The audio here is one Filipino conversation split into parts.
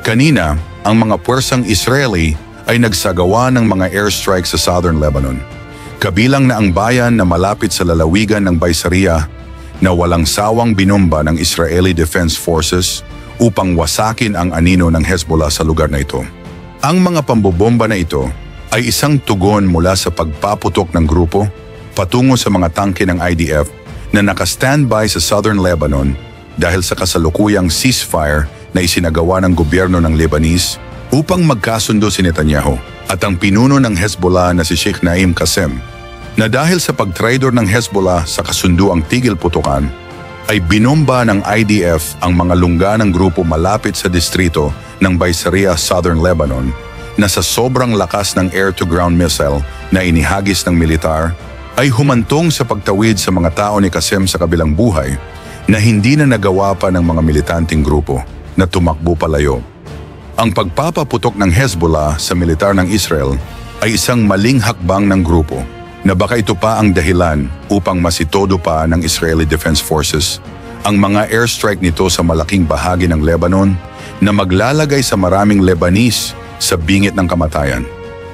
Kanina, ang mga puwersang Israeli ay nagsagawa ng mga airstrike sa southern Lebanon. Kabilang na ang bayan na malapit sa lalawigan ng Baisariya na walang sawang binomba ng Israeli Defense Forces upang wasakin ang anino ng Hezbollah sa lugar na ito. Ang mga pambobomba na ito ay isang tugon mula sa pagpaputok ng grupo patungo sa mga tangke ng IDF na naka-standby sa southern Lebanon dahil sa kasalukuyang ceasefire na isinagawa ng gobyerno ng Lebanese upang magkasundo si Netanyahu at ang pinuno ng Hezbollah na si Sheikh Naim Qassem na dahil sa pagtraidor ng Hezbollah sa kasunduang tigil putukan ay binomba ng IDF ang mga lungga ng grupo malapit sa distrito ng Baisariya, Southern Lebanon na sa sobrang lakas ng air-to-ground missile na inihagis ng militar ay humantong sa pagtawid sa mga tao ni Qassem sa kabilang buhay na hindi na nagawa pa ng mga militanteng grupo na tumakbo palayo. Ang pagpapaputok ng Hezbollah sa militar ng Israel ay isang maling hakbang ng grupo na baka ito pa ang dahilan upang masitodo pa ng Israeli Defense Forces ang mga airstrike nito sa malaking bahagi ng Lebanon na maglalagay sa maraming Lebanese sa bingit ng kamatayan.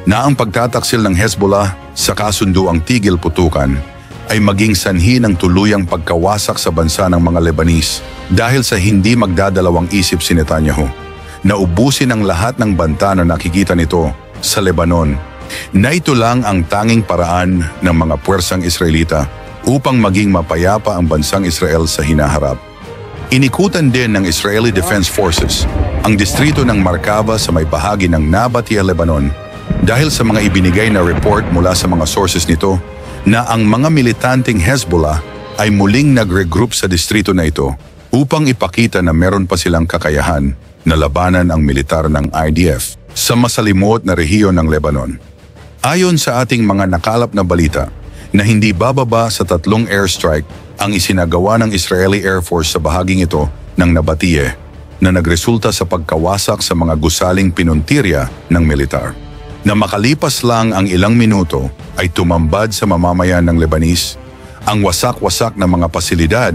Na ang pagtataksil ng Hezbollah sa kasunduang tigil putukan ay maging sanhi ng tuluyang pagkawasak sa bansa ng mga Lebanese dahil sa hindi magdadalawang isip si Netanyahu na ubusin ang lahat ng banta na nakikita nito sa Lebanon na ito lang ang tanging paraan ng mga puwersang Israelita upang maging mapayapa ang bansang Israel sa hinaharap. Inikutan din ng Israeli Defense Forces ang distrito ng Markava sa may bahagi ng Nabatea, Lebanon dahil sa mga ibinigay na report mula sa mga sources nito na ang mga militanteng Hezbollah ay muling nag-regroup sa distrito na ito upang ipakita na meron pa silang kakayahan na labanan ang militar ng IDF sa masalimuot na rehiyon ng Lebanon. Ayon sa ating mga nakalap na balita na hindi bababa sa 3 airstrike ang isinagawa ng Israeli Air Force sa bahaging ito ng Nabatea na nagresulta sa pagkawasak sa mga gusaling pinuntirya ng militar. Na makalipas lang ang ilang minuto ay tumambad sa mamamayan ng Lebanese ang wasak-wasak na mga pasilidad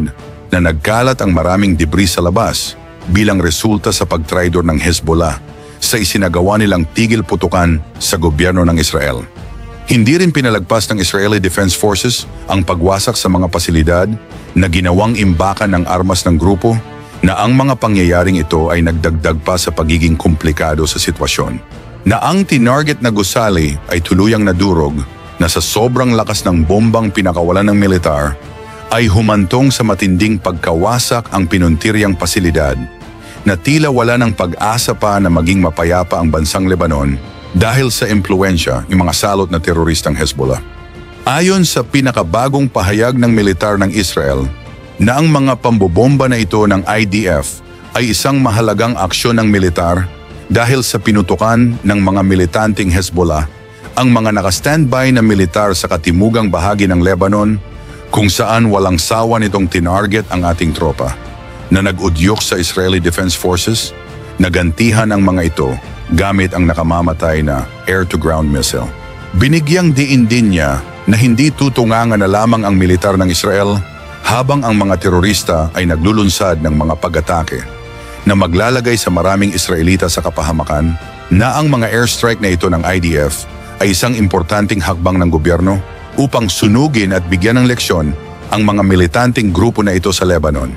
na nagkalat ang maraming debris sa labas bilang resulta sa pagtraidor ng Hezbollah sa isinagawa nilang tigil putukan sa gobyerno ng Israel. Hindi rin pinalagpas ng Israeli Defense Forces ang pagwasak sa mga pasilidad na ginawang imbakan ng armas ng grupo na ang mga pangyayaring ito ay nagdagdag pa sa pagiging komplikado sa sitwasyon. Na ang tinarget na gusali ay tuluyang nadurog na sa sobrang lakas ng bombang pinakawalan ng militar ay humantong sa matinding pagkawasak ang pinuntiryang pasilidad na tila wala ng pag-asa pa na maging mapayapa ang bansang Lebanon dahil sa impluensya ng mga salot na teroristang Hezbollah. Ayon sa pinakabagong pahayag ng militar ng Israel na ang mga pambobomba na ito ng IDF ay isang mahalagang aksyon ng militar dahil sa pinutukan ng mga militanteng Hezbollah ang mga naka-standby na militar sa katimugang bahagi ng Lebanon kung saan walang sawa nitong tinarget ang ating tropa na nag-udyok sa Israeli Defense Forces, nagantihan ang mga ito gamit ang nakamamatay na air-to-ground missile. Binigyang diin din niya na hindi tutungangan na lamang ang militar ng Israel habang ang mga terorista ay naglulunsad ng mga pag-atake na maglalagay sa maraming Israelita sa kapahamakan na ang mga airstrike na ito ng IDF ay isang importanteng hakbang ng gobyerno upang sunugin at bigyan ng leksyon ang mga militanteng grupo na ito sa Lebanon.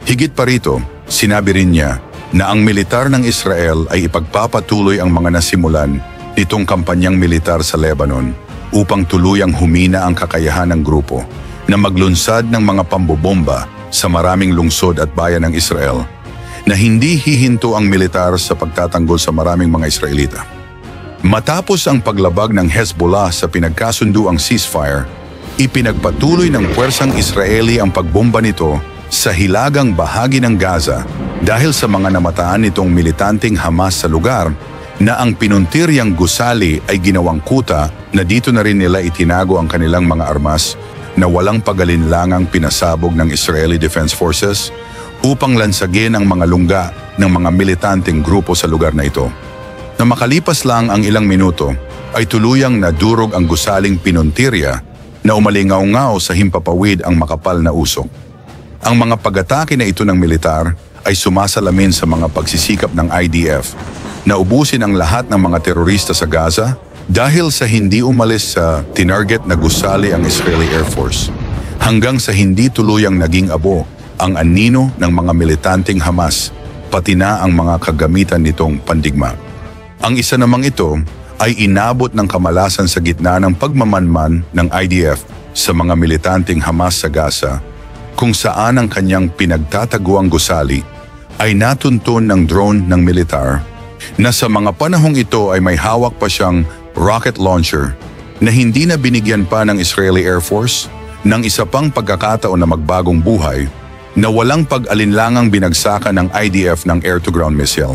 Higit pa rito, sinabi rin niya na ang militar ng Israel ay ipagpapatuloy ang mga nasimulan nitong kampanyang militar sa Lebanon upang tuluyang humina ang kakayahan ng grupo na maglunsad ng mga pambobomba sa maraming lungsod at bayan ng Israel na hindi hihinto ang militar sa pagtatanggol sa maraming mga Israelita. Matapos ang paglabag ng Hezbollah sa pinagkasunduang ceasefire, ipinagpatuloy ng puwersang Israeli ang pagbomba nito sa hilagang bahagi ng Gaza dahil sa mga namataan nitong militanteng Hamas sa lugar na ang pinuntiryang gusali ay ginawang kuta na dito na rin nila itinago ang kanilang mga armas na walang pagalinlangang pinasabog ng Israeli Defense Forces upang lansagin ang mga lungga ng mga militanteng grupo sa lugar na ito. Na makalipas lang ang ilang minuto ay tuluyang nadurog ang gusaling pinuntirya na umalingaw-ngaw sa himpapawid ang makapal na usok. Ang mga pag-atake na ito ng militar ay sumasalamin sa mga pagsisikap ng IDF na ubusin ang lahat ng mga terorista sa Gaza dahil sa hindi umalis sa tinarget na gusali ang Israeli Air Force, hanggang sa hindi tuluyang naging abo ang anino ng mga militanteng Hamas, pati na ang mga kagamitan nitong pandigma. Ang isa namang ito ay inabot ng kamalasan sa gitna ng pagmamanman ng IDF sa mga militanteng Hamas sa Gaza, kung saan ang kanyang pinagtataguang gusali ay natuntun ng drone ng militar na sa mga panahong ito ay may hawak pa siyang rocket launcher na hindi na binigyan pa ng Israeli Air Force ng isa pang pagkakataon na magbagong buhay na walang pag-alinlangang binagsakan ng IDF ng air-to-ground missile.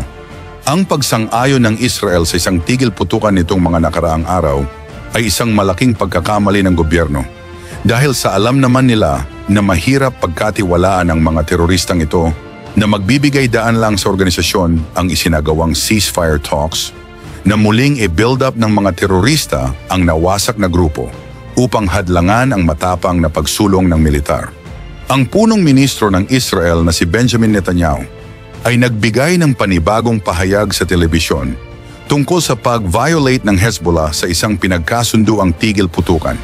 Ang pagsang-ayon ng Israel sa isang tigil putukan nitong mga nakaraang araw ay isang malaking pagkakamali ng gobyerno dahil sa alam naman nila na mahirap pagkatiwalaan ng mga teroristang ito na magbibigay daan lang sa organisasyon ang isinagawang ceasefire talks na muling i-build up ng mga terorista ang nawasak na grupo upang hadlangan ang matapang na pagsulong ng militar. Ang punong ministro ng Israel na si Benjamin Netanyahu ay nagbigay ng panibagong pahayag sa telebisyon tungkol sa pag-violate ng Hezbollah sa isang pinagkasunduang tigil putukan.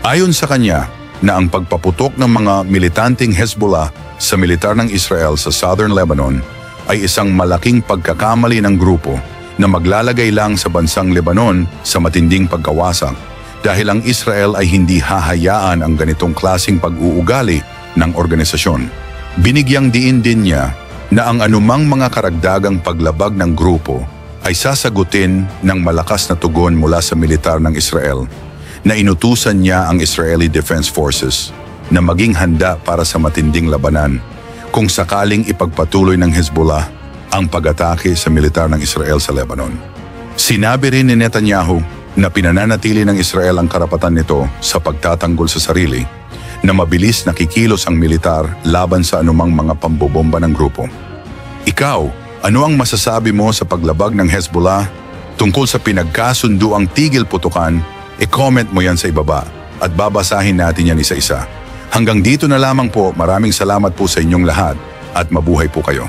Ayon sa kanya na ang pagpaputok ng mga militanteng Hezbollah sa militar ng Israel sa Southern Lebanon ay isang malaking pagkakamali ng grupo na maglalagay lang sa bansang Lebanon sa matinding pagkawasak dahil ang Israel ay hindi hahayaan ang ganitong klaseng pag-uugali ng organisasyon. Binigyang diin din niya na ang anumang mga karagdagang paglabag ng grupo ay sasagutin ng malakas na tugon mula sa militar ng Israel na inutusan niya ang Israeli Defense Forces na maging handa para sa matinding labanan kung sakaling ipagpatuloy ng Hezbollah ang pag-atake sa militar ng Israel sa Lebanon. Sinabi rin ni Netanyahu na pinananatili ng Israel ang karapatan nito sa pagtatanggol sa sarili na mabilis nakikilos ang militar laban sa anumang mga pambobomba ng grupo. Ikaw, ano ang masasabi mo sa paglabag ng Hezbollah tungkol sa pinagkasunduang tigil putukan? I-comment mo yan sa ibaba at babasahin natin yan isa-isa. Hanggang dito na lamang po, maraming salamat po sa inyong lahat at mabuhay po kayo.